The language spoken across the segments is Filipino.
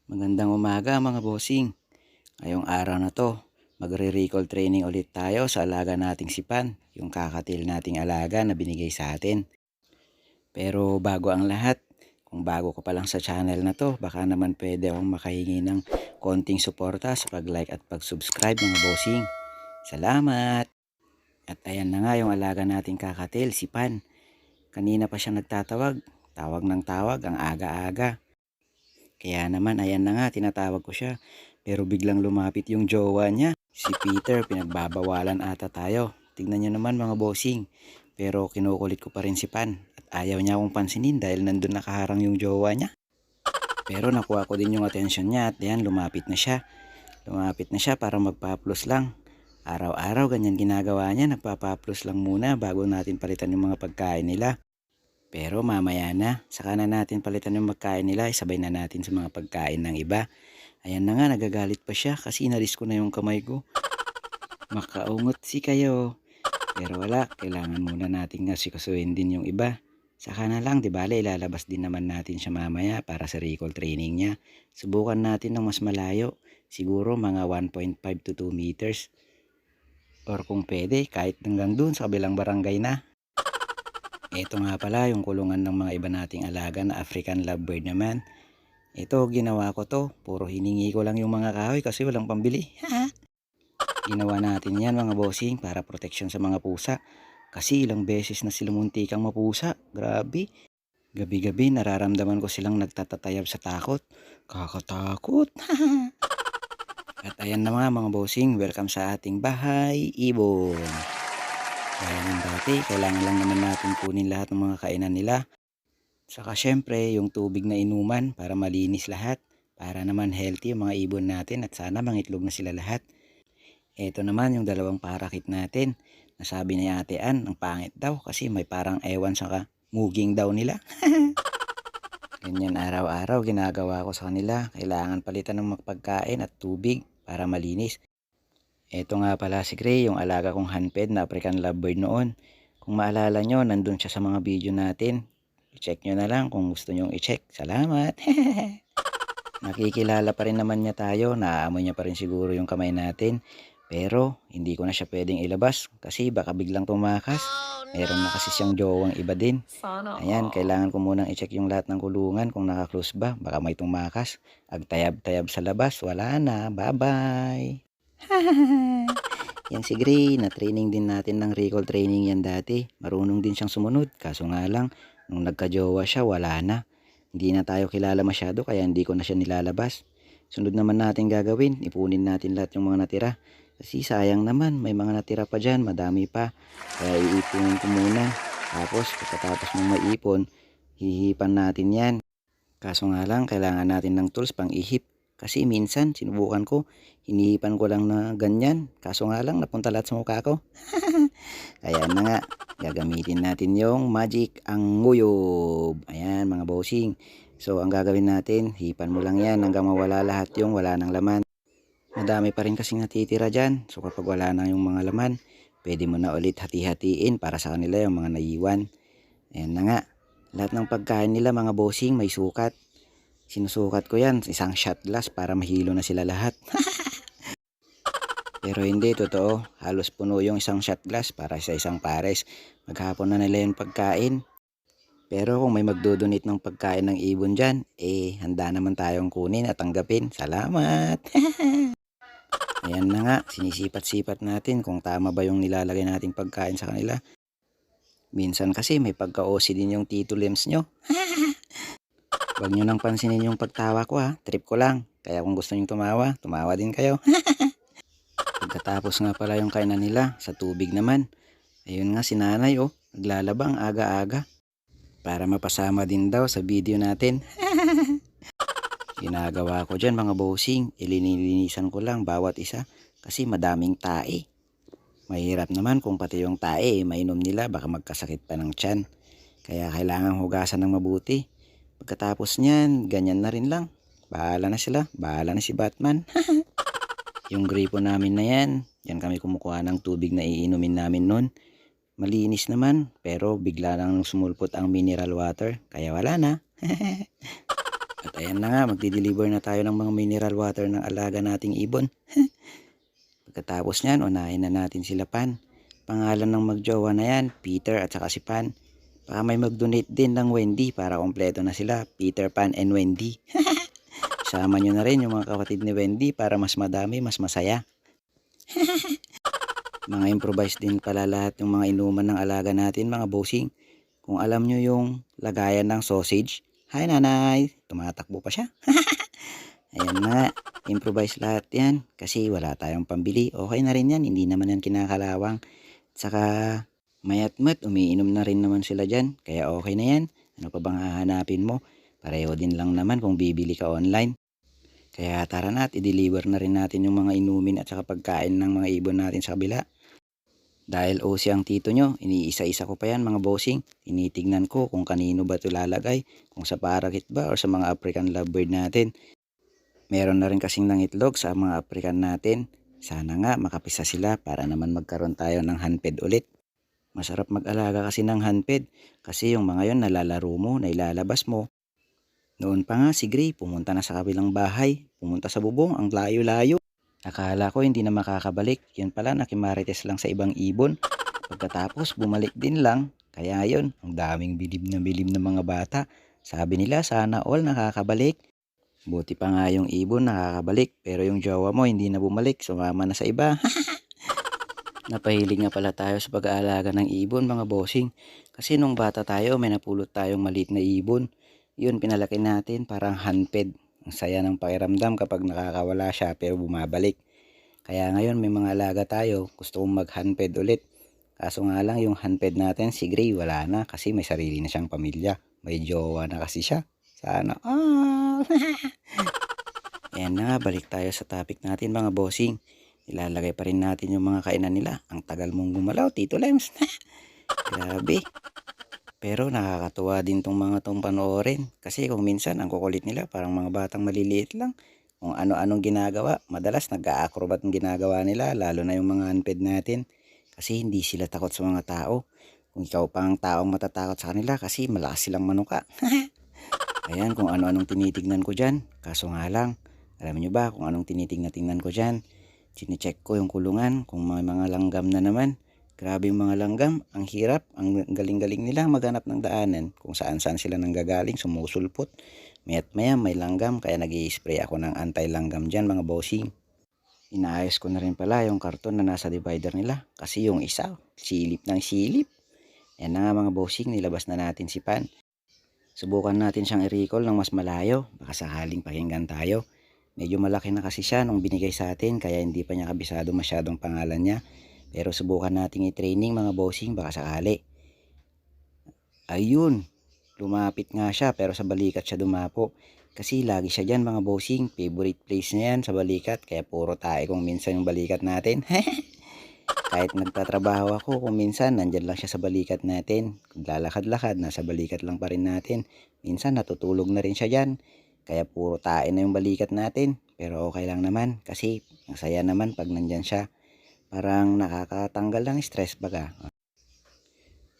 Magandang umaga mga bossing. Ngayong araw na to, magre-recall training ulit tayo sa alaga nating si Pan, yung kakatil nating alaga na binigay sa atin. Pero bago ang lahat, kung bago ka pa lang sa channel na to, baka naman pwede akong makahingi ng konting suporta sa pag-like at pag-subscribe mga bossing. Salamat! At ayan na nga yung alaga nating kakatil, si Pan. Kanina pa siya nagtatawag, tawag ng tawag ang aga-aga. Kaya naman ayan na nga tinatawag ko siya, pero biglang lumapit yung jowa niya. Si Peter, pinagbabawalan ata tayo. Tignan niyo naman mga bossing. Pero kinukulit ko pa rin si Pan at ayaw niya akong pansinin dahil nandun nakaharang yung jowa niya. Pero nakuha ko din yung atensyon niya at ayan lumapit na siya. Lumapit na siya para magpa-plus lang. Araw-araw ganyan ginagawa niya, nagpapa-plus lang muna bago natin palitan yung mga pagkain nila. Pero mamaya na, saka na natin palitan yung pagkain nila, isabay na natin sa mga pagkain ng iba. Ayan na nga, nagagalit pa siya kasi inalis ko na yung kamay ko. Makaungot si kayo. Pero wala, kailangan muna natin nga sikasuhin din yung iba. Saka na lang, di bale, ilalabas din naman natin siya mamaya para sa recall training niya. Subukan natin ng mas malayo. Siguro mga 1.5 to 2 meters. Or kung pwede, kahit hanggang dun sa kabilang barangay na. Ito nga pala yung kulungan ng mga iba nating alaga na African lovebird naman. Ito ginawa ko to, puro hiningi ko lang yung mga kahoy kasi walang pambili. Ginawa natin yan mga bossing para proteksyon sa mga pusa. Kasi ilang beses na sila muntikang mapusa, grabe. Gabi-gabi nararamdaman ko silang nagtatatayab sa takot. Kakatakot. At ayan na mga bossing, welcome sa ating bahay, ibon. Kaya ng dati, kailangan lang naman natin kunin lahat ng mga kainan nila. Saka syempre, yung tubig na inuman para malinis lahat. Para naman healthy yung mga ibon natin at sana mangitlog na sila lahat. Ito naman yung dalawang parakit natin. Nasabi ni Ate Ann, ang pangit daw kasi may parang ewan saka muging daw nila. Ganyan araw-araw ginagawa ko sa kanila. Kailangan palitan ng pagkain at tubig para malinis. Ito nga pala si Gray, yung alaga kong handped na African lovebird noon. Kung maalala nyo, nandun siya sa mga video natin. I-check nyo na lang kung gusto nyong i-check. Salamat! Nakikilala pa rin naman niya tayo. Naaamoy niya pa rin siguro yung kamay natin. Pero hindi ko na siya pwedeng ilabas kasi baka biglang tumakas. Meron na kasi siyang jowang iba din. Ayan, kailangan ko munang i-check yung lahat ng kulungan kung naka-close ba. Baka may tumakas. Agtayab-tayab sa labas. Wala na. Bye-bye! Yan si Gray, na-training din natin ng recall training yan dati. Marunong din siyang sumunod. Kaso nga lang, nung nagka-jowa siya, wala na. Hindi na tayo kilala masyado kaya hindi ko na siya nilalabas. Sunod naman natin gagawin, ipunin natin lahat yung mga natira. Kasi sayang naman, may mga natira pa dyan, madami pa. Kaya iipunin ko muna. Tapos, pagkatapos mong maipon, hihipan natin yan. Kaso nga lang, kailangan natin ng tools pang ihip. Kasi minsan, sinubukan ko, hinihipan ko lang na ganyan. Kaso nga lang, napunta lahat sa mukha ko. Kaya na nga, gagamitin natin yung magic ang nguyob. Ayan mga bossing. So, ang gagawin natin, hipan mo lang yan hanggang mawala lahat yung wala ng laman. Madami pa rin kasing natitira dyan. So, kapag wala na yung mga laman, pwede mo na ulit hati-hatiin para sa kanila yung mga naiwan. Ayan na nga. Lahat ng pagkain nila mga bossing may sukat. Sinusukat ko yan, isang shot glass para mahilo na sila lahat. Pero hindi, totoo. Halos puno yung isang shot glass para sa isang pares. Maghapon na nila yung pagkain. Pero kung may magdodonate ng pagkain ng ibon dyan, handa naman tayong kunin at tanggapin. Salamat! Ayan na nga, sinisipat-sipat natin kung tama ba yung nilalagay nating pagkain sa kanila. Minsan kasi may pagka-OC din yung Tito Lems nyo. Huwag nyo nang pansinin yung pagtawa ko ha, trip ko lang. Kaya kung gusto nyo tumawa, tumawa din kayo. Pagkatapos nga pala yung kainan nila, sa tubig naman. Ayun nga si nanay naglalabang aga-aga. Para mapasama din daw sa video natin. Ginagawa ko dyan mga bossing, ilinilinisan ko lang bawat isa kasi madaming tae. Mahirap naman kung pati yung tae mainom nila baka magkasakit pa ng tiyan. Kaya kailangan hugasan ng mabuti. Pagkatapos niyan, ganyan na rin lang. Bahala na sila. Bahala na si Batman. Yung gripo namin na yan, yan kami kumukuha ng tubig na iinumin namin nun. Malinis naman, pero bigla lang sumulpot ang mineral water. Kaya wala na. At ayan na nga, magdi-deliver na tayo ng mga mineral water ng alaga nating ibon. Pagkatapos niyan, unahin na natin sila Pan. Pangalan ng magjowa na yan, Peter at saka si Pan. Baka may mag-donate din ng Wendy para kompleto na sila, Peter, Pan, and Wendy. Sama nyo na rin yung mga kapatid ni Wendy para mas madami, mas masaya. Mga improvise din pala lahat yung mga inuman ng alaga natin mga bossing. Kung alam nyo yung lagayan ng sausage, hi nanay, tumatakbo pa siya. Ayan na nga, improvise lahat yan kasi wala tayong pambili. Okay na rin yan, hindi naman yan kinakalawang. Saka mayat-mat, umiinom na rin naman sila dyan. Kaya okay na yan. Ano pa bang hahanapin mo? Pareho din lang naman kung bibili ka online. Kaya tara na at i-deliver na rin natin yung mga inumin at saka pagkain ng mga ibon natin sa kabila. Dahil OC ang tito nyo, iniisa-isa ko pa yan mga bossing. Tinitignan ko kung kanino ba ito lalagay, kung sa parakeet ba or sa mga African lovebird natin. Meron na rin kasing nangitlog sa mga African natin. Sana nga makapisa sila para naman magkaroon tayo ng handped ulit. Masarap mag-alaga kasi ng handped kasi yung mga yon nalalaro mo, nailalabas mo. Noon pa nga si Gray pumunta na sa kabilang bahay, pumunta sa bubong, ang layo-layo. Akala ko hindi na makakabalik, yun pala nakimarites lang sa ibang ibon. Pagkatapos bumalik din lang, kaya yun, ang daming bilib na mga bata. Sabi nila sana all nakakabalik. Buti pa nga yung ibon nakakabalik, pero yung jowa mo hindi na bumalik, sumama na sa iba. Napahilig nga pala tayo sa pag-aalaga ng ibon mga bossing. Kasi nung bata tayo may napulot tayong maliit na ibon. Yun pinalaki natin parang handped. Ang saya ng pakiramdam kapag nakakawala siya pero bumabalik. Kaya ngayon may mga alaga tayo, gusto kong mag-handped ulit. Kaso nga lang yung handped natin si Gray wala na kasi may sarili na siyang pamilya. May jowa na kasi siya. Sana all. Ayan na nga, balik tayo sa topic natin mga bossing. Ilalagay pa rin natin yung mga kainan nila. Ang tagal mong gumalaw, Tito Lems. Grabe. Pero nakakatuwa din tong mga tong panoorin. Kasi kung minsan ang kukulit nila parang mga batang maliliit lang. Kung ano-anong ginagawa. Madalas nag-a-acrobat ng ginagawa nila. Lalo na yung mga unped natin. Kasi hindi sila takot sa mga tao. Kung ikaw pa ang taong matatakot sa kanila kasi malakas silang manuka. Ayan kung ano-anong tinitignan ko dyan. Kaso nga lang, alam nyo ba kung anong tinitignan ko dyan? Chinecheck ko yung kulungan kung may mga langgam na naman. Grabe yung mga langgam, ang hirap, ang galing-galing nila maghanap ng daanan. Kung saan-saan sila nanggagaling, sumusulpot. Maya't maya may langgam kaya nag-i-spray ako ng anti-langgam dyan mga bossing. Inaayos ko na rin pala yung karton na nasa divider nila kasi yung isa, silip ng silip. Yan na nga mga bossing, nilabas na natin si Pan. Subukan natin siyang i-recall ng mas malayo, baka sakaling pakinggan tayo. Medyo malaki na kasi siya nung binigay sa atin kaya hindi pa niya kabisado masyadong pangalan niya. Pero subukan nating i-training mga bossing baka sakali. Ayun, lumapit nga siya pero sa balikat siya dumapo. Kasi lagi siya dyan mga bossing, favorite place niya yan sa balikat kaya puro tae kung minsan yung balikat natin. Kahit nagtatrabaho ako kung minsan nandyan lang siya sa balikat natin. Kung lalakad-lakad nasa balikat lang pa rin natin. Minsan natutulog na rin siya dyan. Kaya puro tae na yung balikat natin. Pero okay lang naman kasi ang saya naman pag nandyan siya. Parang nakakatanggal ng stress baga.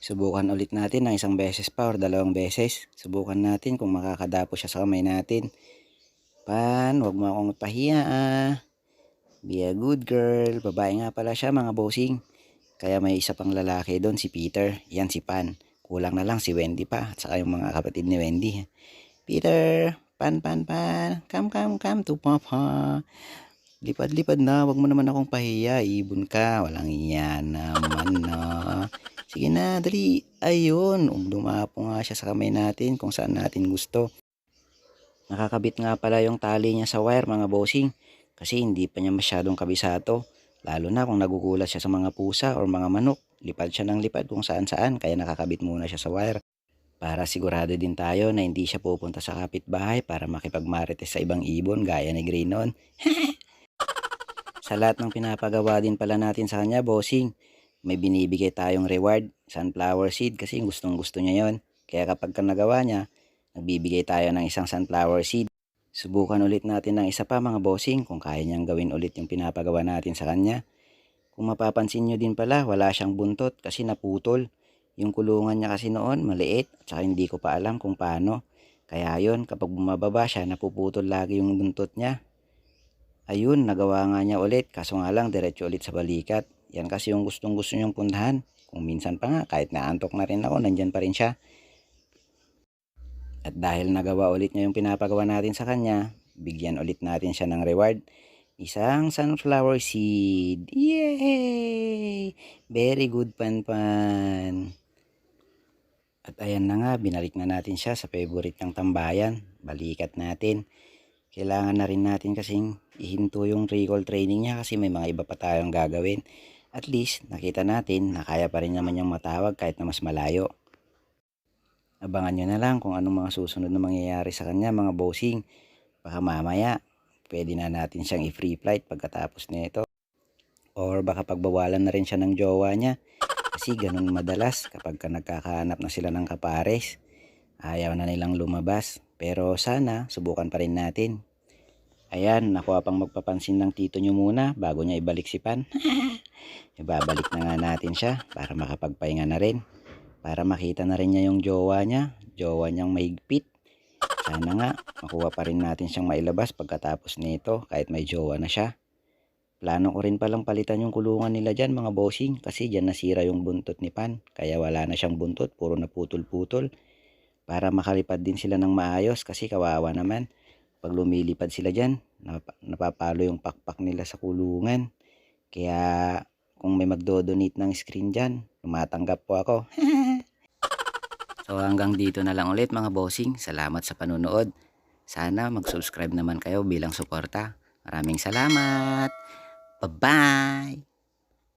Subukan ulit natin ng isang beses pa or dalawang beses. Subukan natin kung makakadapo siya sa kamay natin. Pan, wag mo akong pahiya ah. Be a good girl. Babae nga pala siya mga bossing. Kaya may isa pang lalaki doon si Peter. Yan si Pan. Kulang na lang si Wendy pa. At saka yung mga kapatid ni Wendy. Peter, Pan, Pan, Pan. Come to Papa. Lipad-lipad na, wag mo naman akong pahiya, ibon ka, walang iyan naman na. Sige na, dali, ayun, dumapo nga siya sa kamay natin kung saan natin gusto. Nakakabit nga pala yung tali niya sa wire mga bossing, kasi hindi pa niya masyadong kabisado, lalo na kung nagugulat siya sa mga pusa or mga manok, lipad siya ng lipad kung saan-saan, kaya nakakabit muna siya sa wire. Para sigurado din tayo na hindi siya pupunta sa kapitbahay para makipagmarites sa ibang ibon gaya ni Gray noon. Sa lahat ng pinapagawa din pala natin sa kanya, bossing, may binibigay tayong reward, sunflower seed kasi gustong gusto niya yon. Kaya kapag nagawa niya, nagbibigay tayo ng isang sunflower seed. Subukan ulit natin ng isa pa mga bossing kung kaya niyang gawin ulit yung pinapagawa natin sa kanya. Kung mapapansin nyo din pala, wala siyang buntot kasi naputol. Yung kulungan niya kasi noon maliit at saka hindi ko pa alam kung paano. Kaya yun, kapag bumababa siya, napuputol lagi yung buntot niya. Ayun, nagawa nga niya ulit, kaso nga lang diretso ulit sa balikat. Yan kasi yung gustong gusto niyang puntahan. Kung minsan pa nga, kahit naantok na rin ako, nandyan pa rin siya. At dahil nagawa ulit niya yung pinapagawa natin sa kanya, bigyan ulit natin siya ng reward. Isang sunflower seed. Yay! Very good, Panpan. At ayan na nga, binalik na natin siya sa favorite ng tambayan. Balikat natin. Kailangan na rin natin kasing ihinto yung recall training niya kasi may mga iba pa tayong gagawin. At least, nakita natin na kaya pa rin naman niyang matawag kahit na mas malayo. Abangan nyo na lang kung anong mga susunod na mangyayari sa kanya, mga bossing. Baka mamaya, pwede na natin siyang i-free flight pagkatapos nito. Or baka pagbawalan na rin siya ng jowa niya. Kasi ganun madalas kapag nagkakahanap na sila ng kapares. Ayaw na nilang lumabas. Pero sana, subukan pa rin natin. Ayan, nakuha pang magpapansin ng tito nyo muna bago niya ibalik si Pan. Ibabalik na nga natin siya para makapagpahinga na rin. Para makita na rin niya yung jowa niya. Jowa niyang mahigpit. Sana nga, makuha pa rin natin siyang mailabas pagkatapos nito kahit may jowa na siya. Plano ko rin palang palitan yung kulungan nila dyan, mga bossing, kasi dyan nasira yung buntot ni Pan. Kaya wala na siyang buntot, puro na putol-putol. Para makalipad din sila ng maayos kasi kawawa naman. Pag lumilipad sila dyan, napapalo yung pakpak nila sa kulungan. Kaya kung may magdo-donate ng screen dyan, tumatanggap po ako. So hanggang dito na lang ulit, mga bossing. Salamat sa panunood. Sana mag-subscribe naman kayo bilang suporta. Maraming salamat. Bye-bye!